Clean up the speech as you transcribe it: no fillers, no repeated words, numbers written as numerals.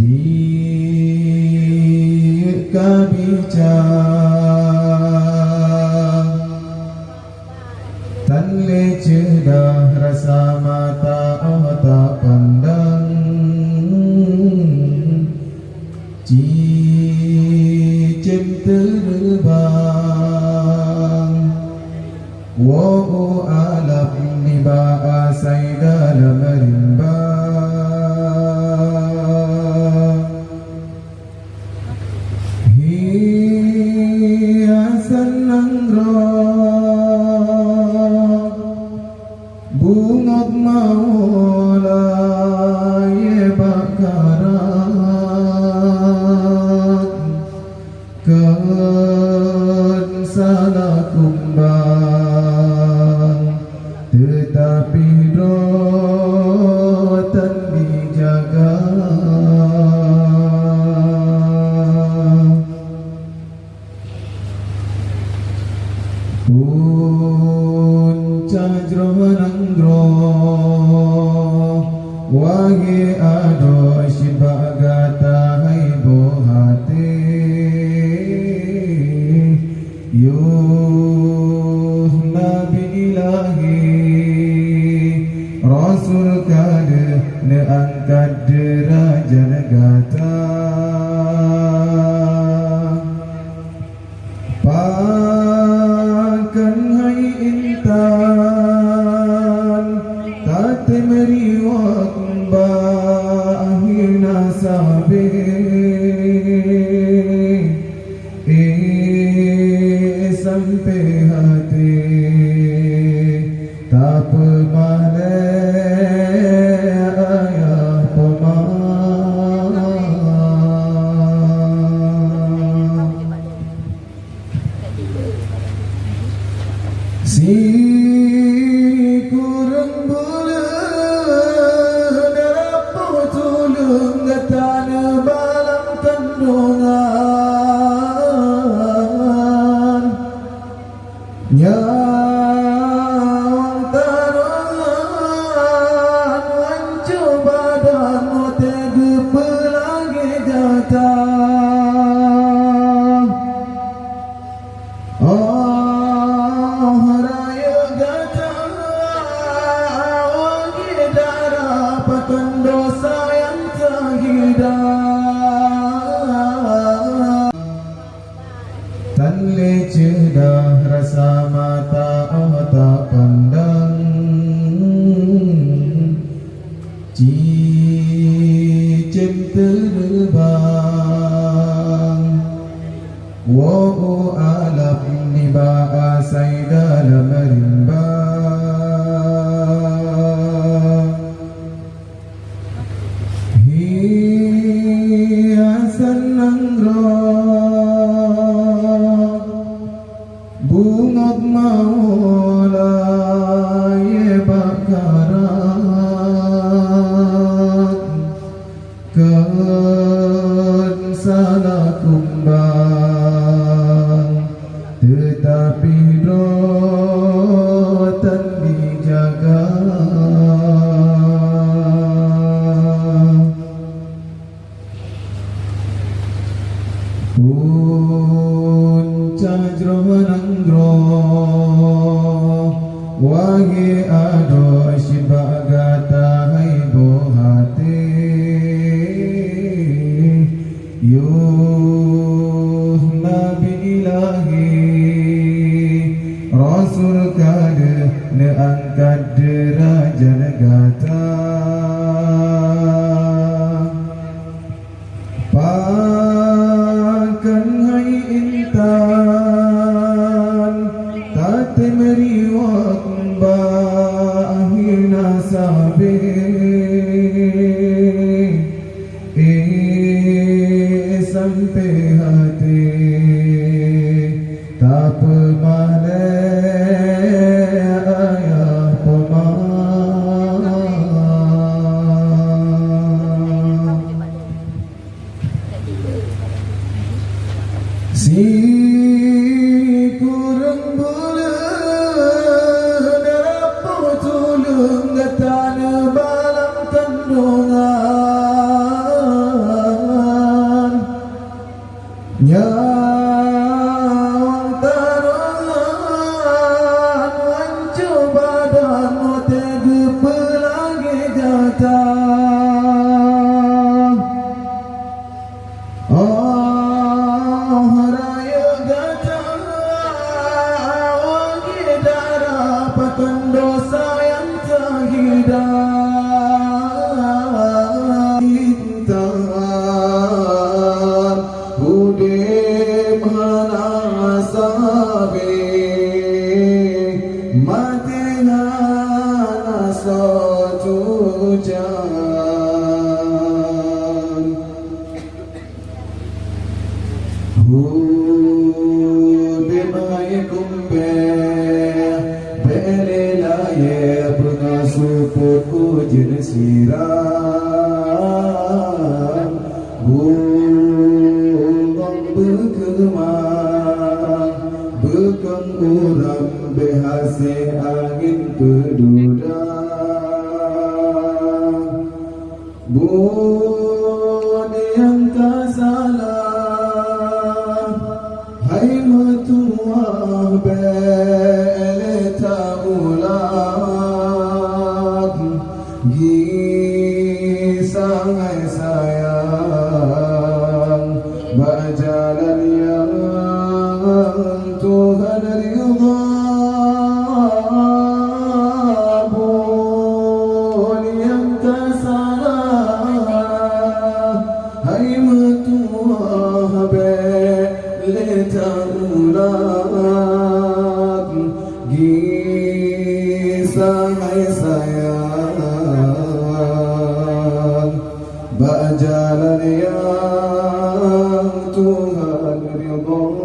Jika bicara tan le cedah rasa mata tak pandang cicim terbang wa alaf niba asai dalam rimba hiasan nangro bungok maulai bakarat kan salah kumbang tetapi rotan dijaga puncak jronangro wage ado shibagata hai bohate yuh nabi ilahi rasul kada ne angkat derajat negata pakan hai intan tate meriwak bahina sabe sampai hati tak pemane ayah pemah si kurang bulan apa tulung datana balang kandungan nyawang taruhan wancu badanmu tergepelangi datang oh raya datang wangi darah pakan dosa yang terhidang tan le cedah rasa mata tak pandang cicim terbang wa alaf niba asai dalam rimba hiasan nangro bungok maulai bakarat kan salah kumbang tetapi rotan dijaga puncak jronangro wage ado shibagata hai bohate yuh nabi ilahi rasul kada ne angkat derajat negata pakan hai intan tate meriwak bahina sabe sampai hati tak pemane ayah pemah si kurang bulan apa tulung datana balang kandungan hujan. Bemai kumbe bele laye pengasuh ujin siram. Buang berkemang bekeng uram berhasil angin pedudang. Bun yang tak salah hai metuah bele tak ulang. Sangai sayang berjalan yang Tuhan ridha. Pun yang tak salah hai metuah bele tak ulang. Sangai sayang berjalan yang Tuhan ridha.